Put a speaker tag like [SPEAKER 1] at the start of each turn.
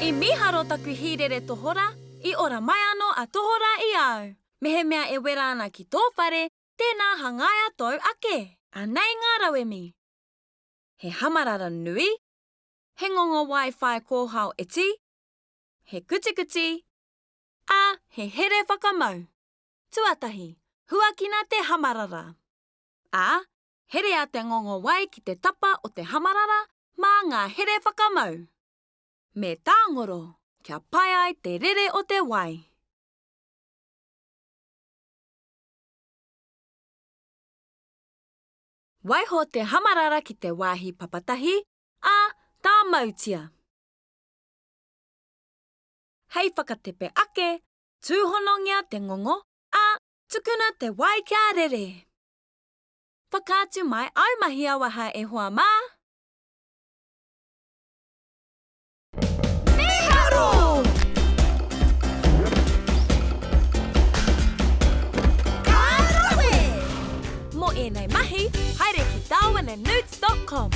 [SPEAKER 1] I miharo taku hirere tohora, I ora mai anō a tohora I au. Mehe mea e wera ana ki tō whare, tēnā hangaia tau ake. Anei ngā rawemi. He hamarara nui. He ngongo Wi-Fi kōhau eti. He kuchi. A he here whakamau. Tuatahi, huakina te hamarara. A, here a te ngongo wai ki te tapa o te hamarara mā ngā here whakamau. Me tāngoro, kia pai ai te rere o te wai. Waiho te hamarara ki te wāhi papatahi, a tā mautia. Hei whakatepe ake, tūhonongia te ngongo, a tukuna te wai kia rere. Whakaatu mai aumahia waha e hoa mā. Meharo! Kārawe! Mo e nei mahi, haere ki darwinandnewts.com.